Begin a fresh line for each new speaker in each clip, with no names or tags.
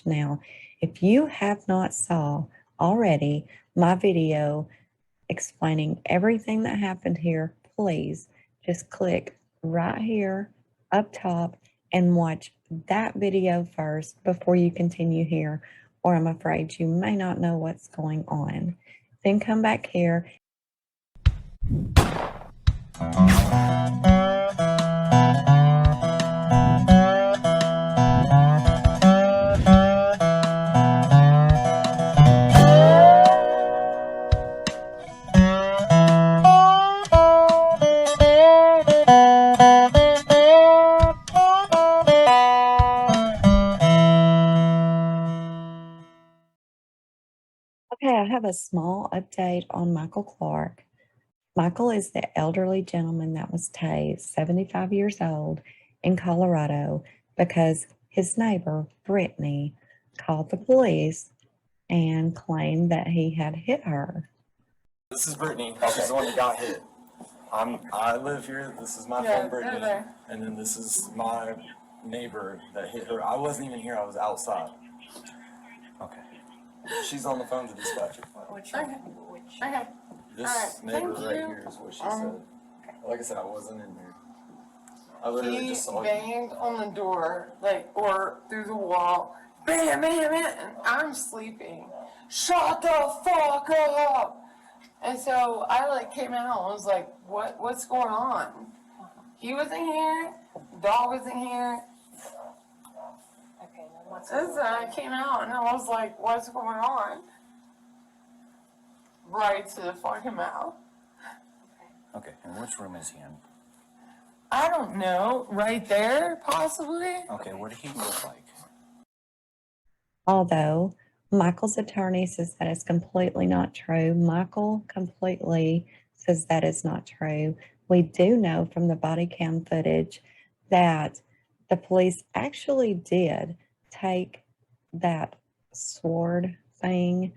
Now, if you have not saw already my video explaining everything that happened here, please just click right here up top and watch that video first before you continue here, or I'm afraid you may not know what's going on. Then come back here. Okay, I have a small update on Michael Clark. Michael is the elderly gentleman that was tased, 75 years old, in Colorado because his neighbor, Brittany, called the police and claimed that he had hit her.
This is Brittany. She's the one that got hit. I live here. This is my friend Brittany, and then this is my neighbor that hit her. I wasn't even here. I was outside. Okay. She's on the phone to dispatcher.
Okay.
This neighbor right here is what she said. Like I said, I wasn't in there. I literally just saw you.
He banged on the door, or through the wall. Bam, bam, bam, and I'm sleeping. Shut the fuck up! And so I came out and was like, what's going on? He wasn't here, dog wasn't here.
Okay, now what's
And so I came out and I was like, what's going on? Right to the fucking mouth.
Okay, and which room is he in?
I don't know. Right there, possibly?
Okay, what did he look like?
Although Michael's attorney says that is completely not true, Michael completely says that is not true. We do know from the body cam footage that the police actually did take that sword thing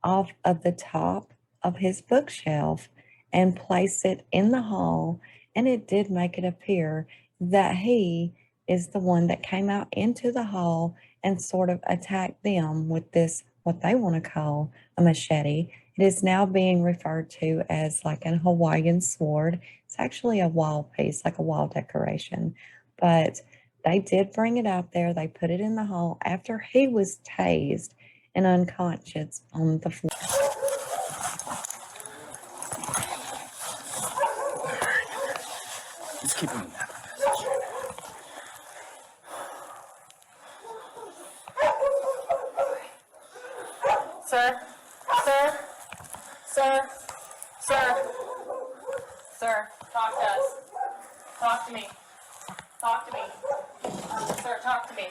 off of the top of his bookshelf and place it in the hall, and it did make it appear that he is the one that came out into the hall and sort of attacked them with this, what they want to call a machete. It is now being referred to as like a Hawaiian sword. It's actually a wall piece, like a wall decoration, but they did bring it out there. They put it in the hall after he was tased and unconscious on the floor.
Just keep him in that.
Sir, talk to us. Talk to me. Talk to me. Sir, talk to me.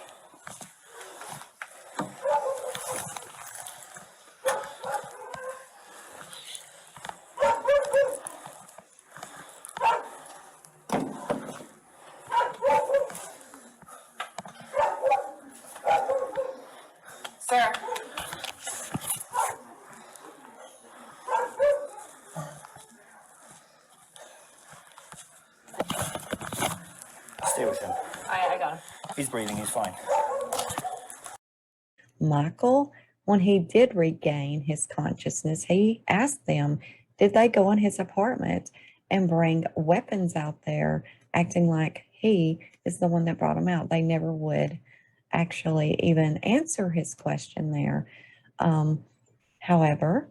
Sir.
Stay with him.
I got him.
He's breathing, he's fine.
Michael, when he did regain his consciousness, he asked them, did they go in his apartment and bring weapons out there, acting like he is the one that brought them out? They never would actually even answer his question there. However,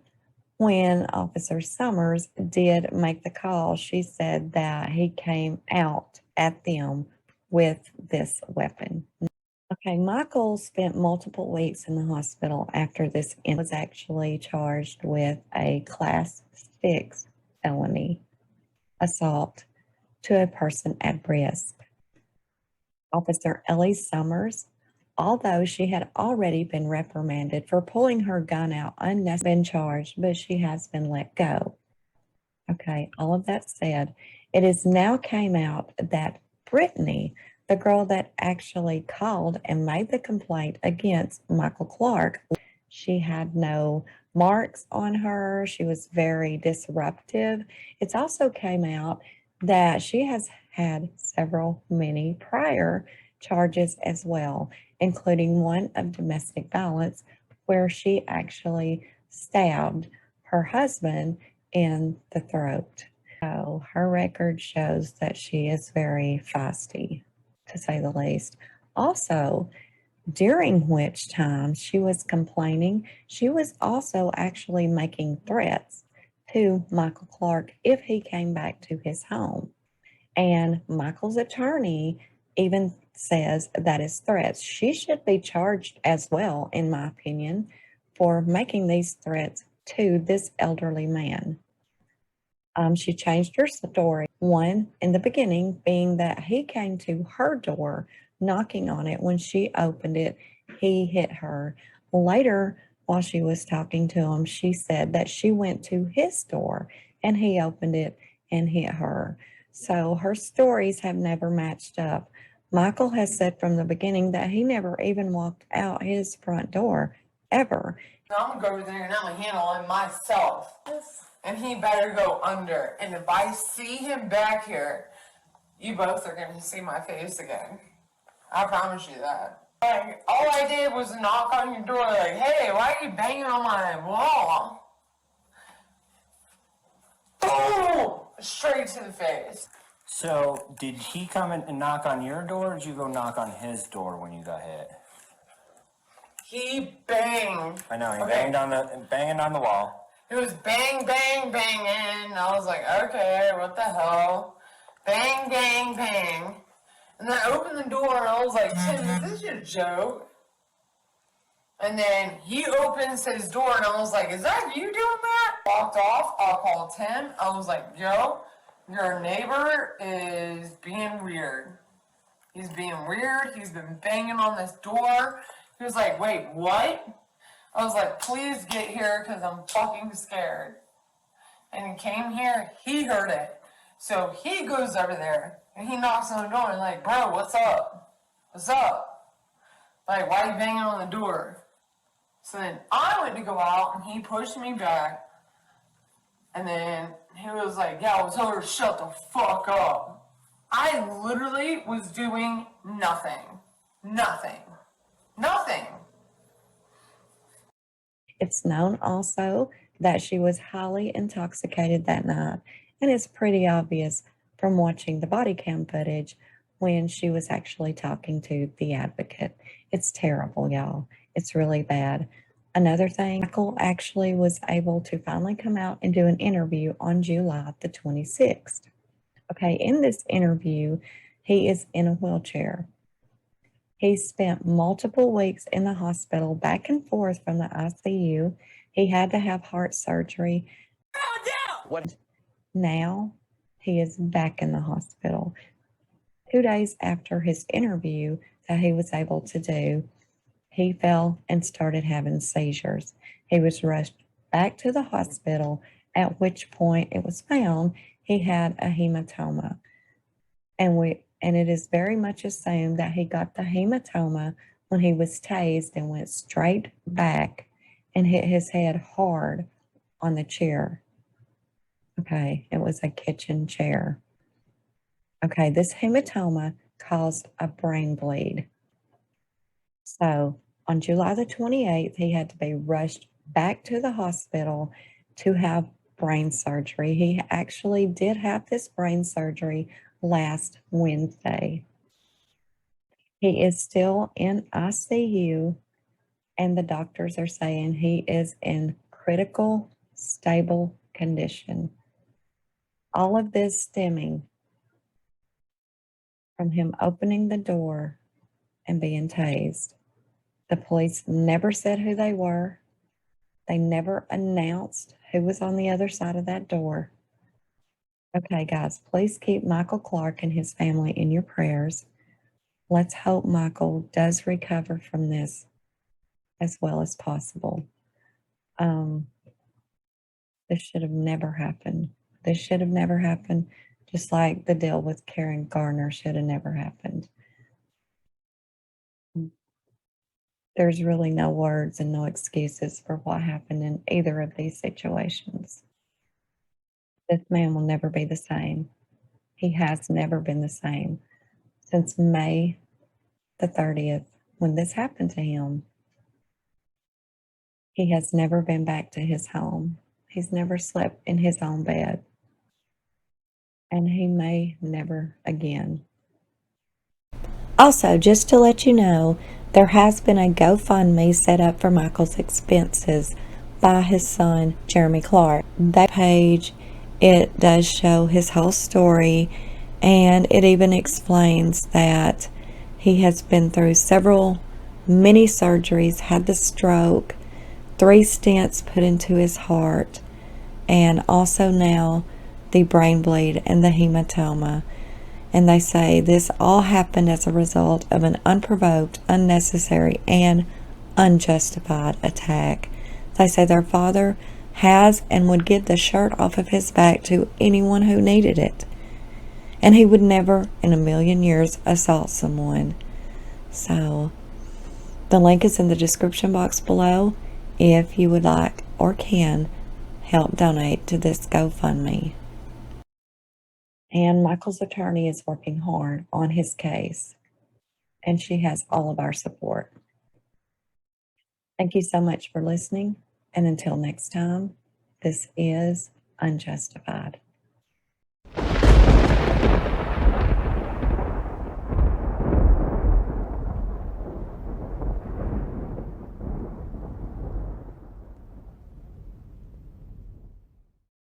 when Officer Summers did make the call, she said that he came out at them with this weapon. Okay, Michael spent multiple weeks in the hospital after this and was actually charged with a Class 6 felony assault to a person at risk. Officer Ellie Summers, although she had already been reprimanded for pulling her gun out unnecessarily, been charged, but she has been let go. Okay, all of that said, it has now came out that Brittany, the girl that actually called and made the complaint against Michael Clark, she had no marks on her. She was very disruptive. It's also came out that she has had many prior charges as well. including one of domestic violence, where she actually stabbed her husband in the throat. So her record shows that she is very feisty, to say the least. Also, during which time she was complaining, she was also actually making threats to Michael Clark if he came back to his home. And Michael's attorney even says that is threats. She should be charged as well, in my opinion, for making these threats to this elderly man. She changed her story. One, in the beginning, being that he came to her door, knocking on it. When she opened it, he hit her. Later, while she was talking to him, she said that she went to his door and he opened it and hit her. So her stories have never matched up. Michael has said from the beginning that he never even walked out his front door, ever.
I'm gonna go over there and I'm gonna handle it myself. And he better go under. And if I see him back here, you both are gonna see my face again. I promise you that. Like, all I did was knock on your door like, hey, why are you banging on my wall? Boom! Straight to the face.
So, did he come in and knock on your door, or did you go knock on his door when you got hit?
He banged.
I know, he
Okay.
banging on the wall.
It was bang, bang, banging. I was like, okay, what the hell? Bang, bang, bang. And then I opened the door and I was like, Tim, is this your joke? And then he opens his door and I was like, is that you doing that? Walked off. I called Tim. I was like, yo, your neighbor is being weird. He's being weird. He's been banging on this door. He was like, wait, what? I was like, please get here because I'm fucking scared. And he came here. He heard it. So he goes over there and he knocks on the door and like, bro, what's up? What's up? Like, why are you banging on the door? So then I went to go out and he pushed me back. And then he was like, yeah, I was told her to shut the fuck up. I literally was doing nothing. Nothing. Nothing.
It's known also that she was highly intoxicated that night, and it's pretty obvious from watching the body cam footage when she was actually talking to the advocate. It's terrible, y'all. It's really bad. Another thing, Michael actually was able to finally come out and do an interview on July the 26th. Okay, in this interview, he is in a wheelchair. He spent multiple weeks in the hospital, back and forth from the ICU. He had to have heart surgery.
What?
Now he is back in the hospital. 2 days after his interview that he was able to do, he fell and started having seizures. He was rushed back to the hospital, at which point it was found he had a hematoma. And it is very much assumed that he got the hematoma when he was tased and went straight back and hit his head hard on the chair. Okay, it was a kitchen chair. Okay, this hematoma caused a brain bleed. So on July the 28th, he had to be rushed back to the hospital to have brain surgery. He actually did have this brain surgery last Wednesday. He is still in ICU, and the doctors are saying he is in critical, stable condition. All of this stemming from him opening the door and being tased. The police never said who they were. They never announced who was on the other side of that door. Okay, guys, please keep Michael Clark and his family in your prayers. Let's hope Michael does recover from this as well as possible. This should have never happened. This should have never happened, just like the deal with Karen Garner should have never happened. There's really no words and no excuses for what happened in either of these situations. This man will never be the same. He has never been the same since May the 30th, when this happened to him, he has never been back to his home. He's never slept in his own bed. And he may never again. Also, just to let you know, there has been a GoFundMe set up for Michael's expenses by his son, Jeremy Clark. That page, it does show his whole story, and it even explains that he has been through many surgeries, had the stroke, 3 stents put into his heart, and also now the brain bleed and the hematoma. And they say this all happened as a result of an unprovoked, unnecessary, and unjustified attack. They say their father has and would give the shirt off of his back to anyone who needed it. And he would never in a million years assault someone. So the link is in the description box below if you would like or can help donate to this GoFundMe. And Michael's attorney is working hard on his case, and she has all of our support. Thank you so much for listening, and until next time, this is Unjustified.